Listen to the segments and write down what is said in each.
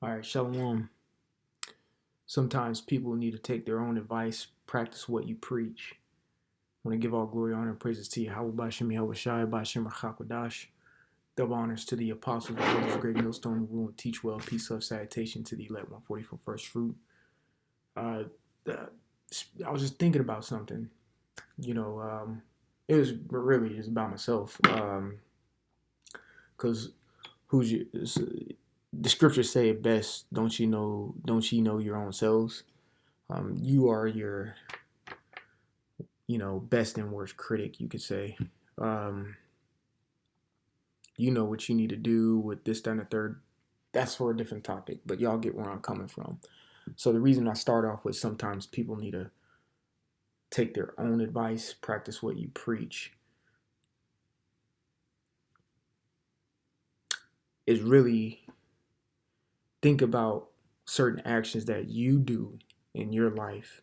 All right, Shalom. Sometimes people need to take their own advice, practice what you preach. I want to give all glory, honor, and praises to Yahweh Bashem, Yahweh Shai, Bashem, Rachakodash. Double honors to the apostles, the elders, great millstone, who rule and teach well. Peace, love, salutation to the elect 140 for first fruit. Uh, I was just thinking about something. It was really just about myself. Because who's your the scriptures say it best. Don't you know your own selves? You are your best and worst critic, you could say. um, you know what you need to do with this, that, and the third. That's for a different topic, but y'all get where I'm coming from. So the reason I start off with sometimes people need to take their own advice, practice what you preach, is really think about certain actions that you do in your life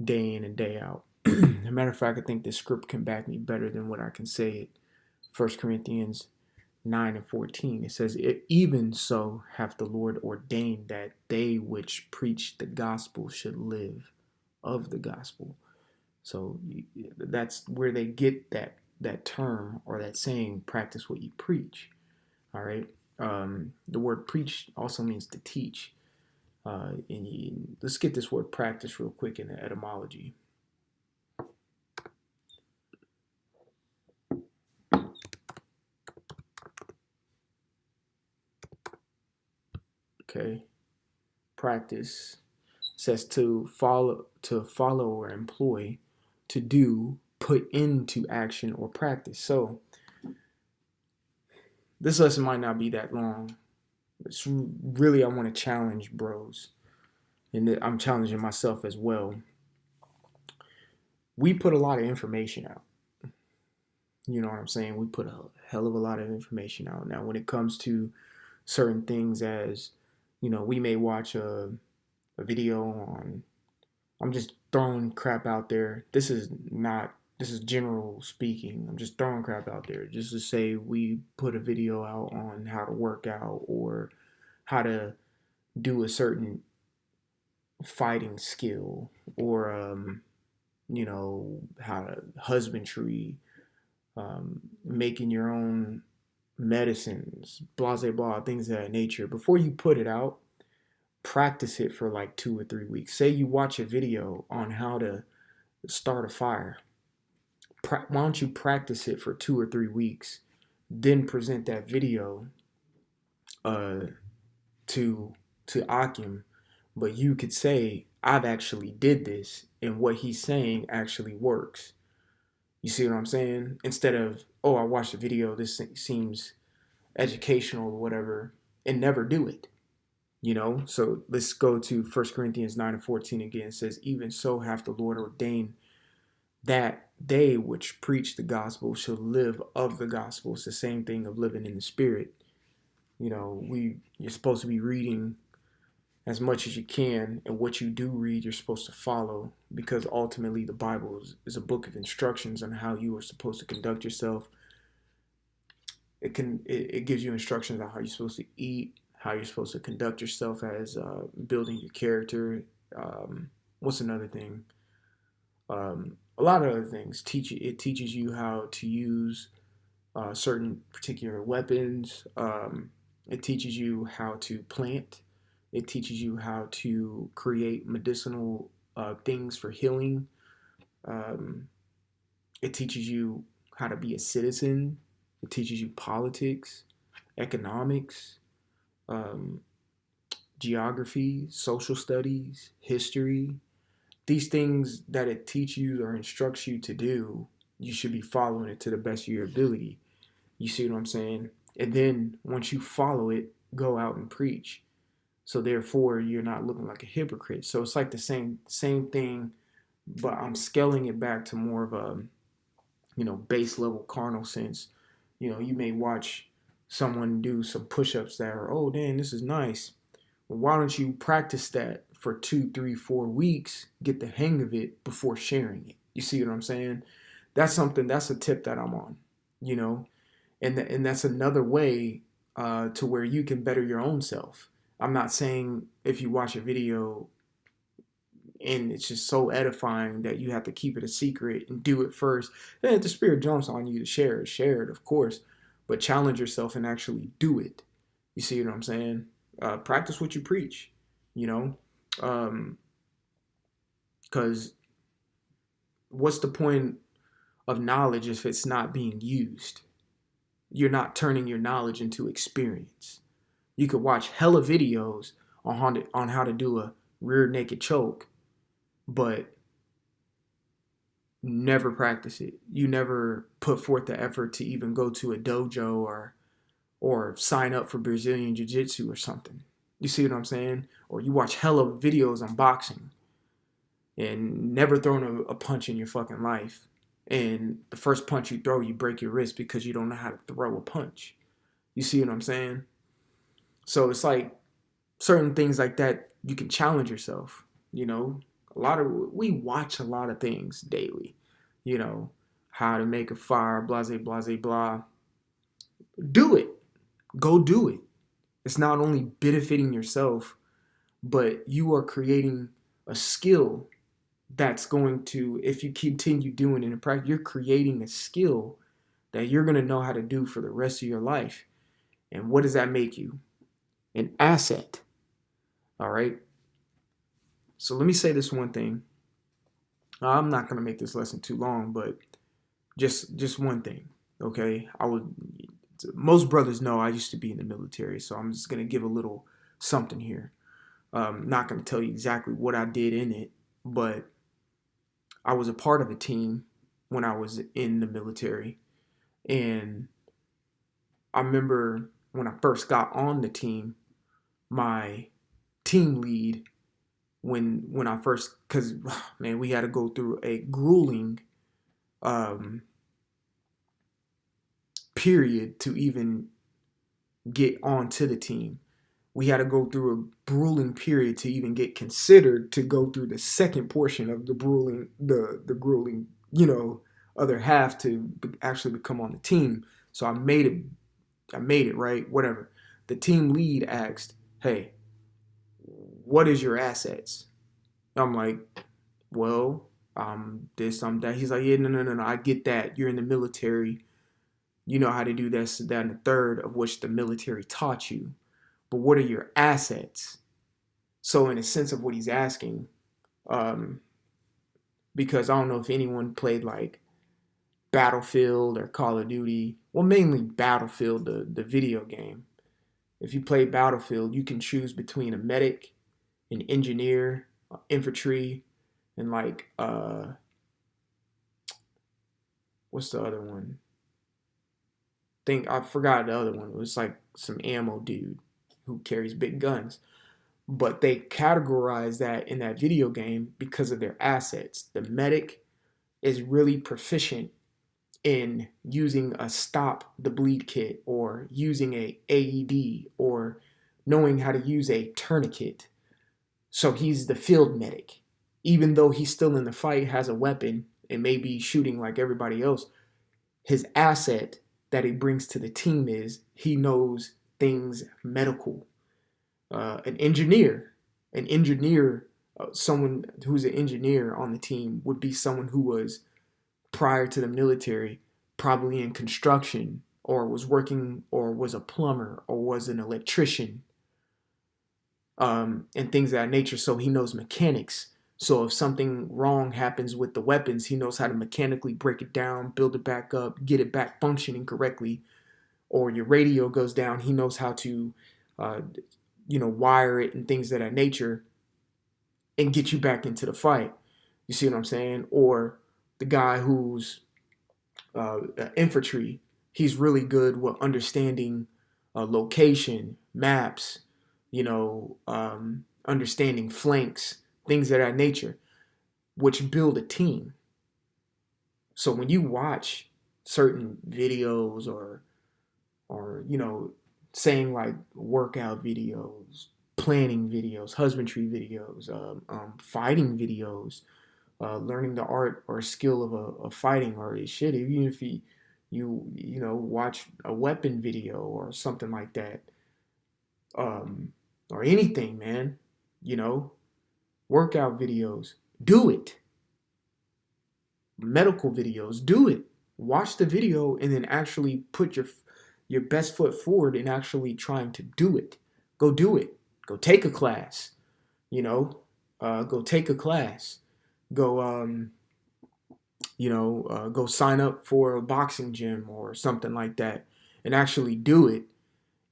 day in and day out. As a matter of fact, I think this script can back me better than what I can say it. 1 Corinthians 9 and 14, it says, even so hath the Lord ordained that they which preach the gospel should live of the gospel. So that's where they get that term or that saying, practice what you preach. All right. The word preach also means to teach. Let's get this word practice real quick in the etymology. Okay. Practice says to follow or employ, to do, put into action or practice. So this lesson might not be that long. It's really, I want to challenge bros, and I'm challenging myself as well. We put a lot of information out. You know what I'm saying? We put a hell of a lot of information out. Now, when it comes to certain things, as we may watch a video on, I'm just throwing crap out there. This is general speaking. I'm just throwing crap out there just to say we put a video out on how to work out or how to do a certain fighting skill, or how to husbandry, making your own medicines, blah blah blah, things of that nature. Before you put it out, practice it for like 2 or 3 weeks. Say you watch a video on how to start a fire. Why don't you practice it for 2 or 3 weeks, then present that video to Akim, but you could say, I've actually did this, and what he's saying actually works. You see what I'm saying? Instead of, oh, I watched a video, this seems educational or whatever, and never do it. So let's go to 1 Corinthians 9 and 14 again. It says, even so hath the Lord ordained that they which preach the gospel shall live of the gospel. It's the same thing of living in the spirit. You're supposed to be reading as much as you can, and what you do read, you're supposed to follow, because ultimately the Bible is a book of instructions on how you are supposed to conduct yourself. It gives you instructions on how you're supposed to eat, how you're supposed to conduct yourself as building your character. What's another thing? A lot of other things. It teaches you how to use certain particular weapons. It teaches you how to plant. It teaches you how to create medicinal things for healing. It teaches you how to be a citizen. It teaches you politics, economics, geography, social studies, history. These things that it teaches you or instructs you to do, you should be following it to the best of your ability. You see what I'm saying? And then once you follow it, go out and preach. So therefore, you're not looking like a hypocrite. So it's like the same thing, but I'm scaling it back to more of a, base level carnal sense. You may watch someone do some push-ups that are, oh, dang, this is nice. Well, why don't you practice that for 2, 3, 4 weeks, get the hang of it before sharing it? You see what I'm saying? That's a tip that I'm on, and that's another way to where you can better your own self. I'm not saying if you watch a video and it's just so edifying that you have to keep it a secret and do it first. Then if the spirit jumps on you to share it, of course, but challenge yourself and actually do it. You see what I'm saying? Practice what you preach, you know, because what's the point of knowledge if it's not being used? You're not turning your knowledge into experience. You could watch hella videos on how to do a rear naked choke, but never practice it. You never put forth the effort to even go to a dojo or sign up for Brazilian jiu-jitsu or something. You see what I'm saying? Or you watch hella videos on boxing and never thrown a punch in your fucking life. And the first punch you throw, you break your wrist because you don't know how to throw a punch. You see what I'm saying? So it's like certain things like that, you can challenge yourself. You know, we watch a lot of things daily. You know, how to make a fire, blah, blah, blah, blah. Do it. Go do it. It's not only benefiting yourself, but you are creating a skill that's going to, if you continue doing it in practice, you're creating a skill that you're going to know how to do for the rest of your life. And what does that make you? An asset. All right. So let me say this one thing. I'm not going to make this lesson too long, but just one thing. Okay. Most brothers know I used to be in the military, so I'm just going to give a little something here. Not going to tell you exactly what I did in it, but I was a part of a team when I was in the military. And I remember when I first got on the team, my team lead, when I first, because, man, we had to go through a grueling period to even get onto the team. We had to go through a grueling period to even get considered to go through the second portion of the grueling, other half to actually become on the team. So I made it, right? Whatever. The team lead asked, "Hey, what is your assets?" I'm like, "Well, this, that." He's like, "Yeah, no. I get that. You're in the military. You know how to do this, that, and the third of which the military taught you. But what are your assets?" So in a sense of what he's asking, because I don't know if anyone played like Battlefield or Call of Duty. Well, mainly Battlefield, the video game. If you play Battlefield, you can choose between a medic, an engineer, infantry, and like what's the other one? I forgot the other one. It was like some ammo dude who carries big guns. But they categorize that in that video game because of their assets. The medic is really proficient in using a stop the bleed kit or using a AED or knowing how to use a tourniquet. So he's the field medic. Even though he's still in the fight, has a weapon, and may be shooting like everybody else, his asset that he brings to the team is he knows things medical. An engineer, someone who's an engineer on the team would be someone who was prior to the military, probably in construction or was working or was a plumber or was an electrician, and things of that nature. So he knows mechanics. So if something wrong happens with the weapons, he knows how to mechanically break it down, build it back up, get it back functioning correctly. Or your radio goes down, he knows how to, wire it and things of that nature and get you back into the fight. You see what I'm saying? Or the guy who's infantry, he's really good with understanding location, maps, understanding flanks, things of that nature, which build a team. So when you watch certain videos or saying like workout videos, planning videos, husbandry videos, fighting videos, learning the art or skill of fighting or shit. Even if you watch a weapon video or something like that, or anything, man. You know, workout videos, do it. Medical videos, do it. Watch the video and then actually put your best foot forward in actually trying to do it. Go do it. Go take a class. You know, go take a class. Go go sign up for a boxing gym or something like that and actually do it.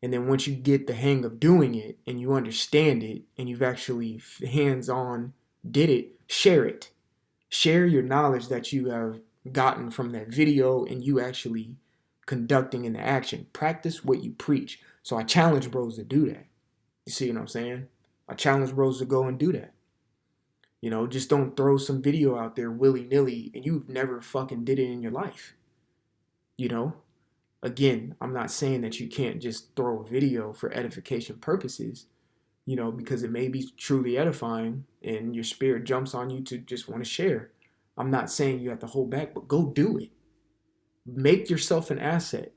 And then once you get the hang of doing it and you understand it and you've actually hands on did it, share it. Share your knowledge that you have gotten from that video and you actually conducting in the action. Practice what you preach. So I challenge bros to do that. You see what I'm saying? I challenge bros to go and do that. You know, just don't throw some video out there willy-nilly and you've never fucking did it in your life. You know? Again, I'm not saying that you can't just throw a video for edification purposes, you know, because it may be truly edifying and your spirit jumps on you to just want to share. I'm not saying you have to hold back, but go do it. Make yourself an asset.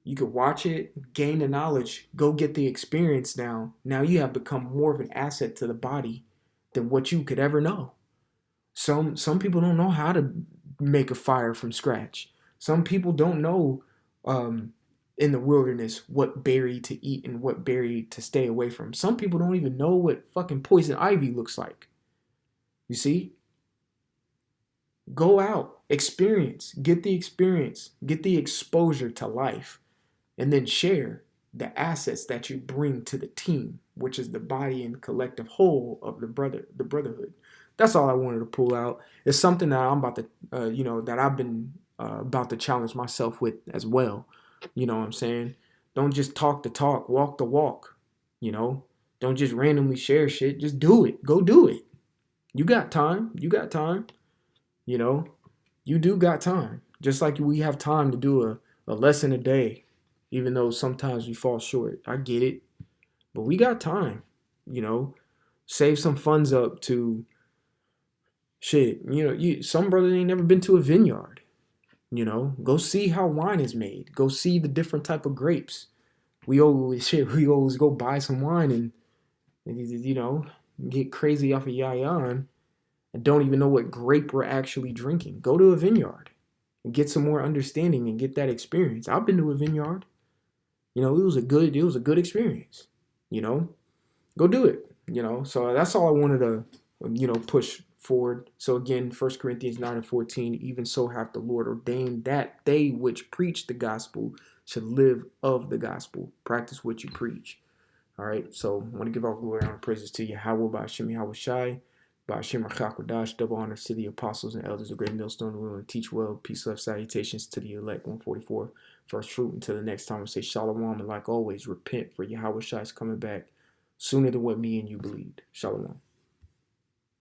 You could watch it, gain the knowledge, go get the experience now. Now you have become more of an asset to the body than what you could ever know. Some people don't know how to make a fire from scratch. Some people don't know in the wilderness what berry to eat and what berry to stay away from. Some people don't even know what fucking poison ivy looks like. You see? Go out, experience, get the exposure to life, and then share the assets that you bring to the team, which is the body and collective whole of the brotherhood. That's all I wanted to pull out. It's something that I'm about to, that I've been about to challenge myself with as well. You know what I'm saying? Don't just talk the talk, walk the walk. You know, don't just randomly share shit. Just do it. Go do it. You got time. You got time. You know, you do got time. Just like we have time to do a lesson a day, even though sometimes we fall short. I get it. But we got time. You know, save some funds up to shit. You know, some brothers ain't never been to a vineyard. You know, go see how wine is made. Go see the different type of grapes. We always go buy some wine and you know, get crazy off of yayan and don't even know what grape we're actually drinking. Go to a vineyard and get some more understanding and get that experience. I've been to a vineyard. You know, it was a good experience. You know, go do it. You know, so that's all I wanted to, push forward. So again, 1 Corinthians 9:14, even so hath the Lord ordained that they which preach the gospel should live of the gospel. Practice what you preach. All right, so I want to give all glory and praises to Yahweh by Hashem Yahweh Shai, by Hashem Rachak double honors to the apostles and elders of Great Millstone, who will and teach well. Peace, love, salutations to the elect. 144, first fruit. Until the next time, we'll say Shalom, and like always, repent, for Yahweh Shai is coming back sooner than what me and you believed. Shalom.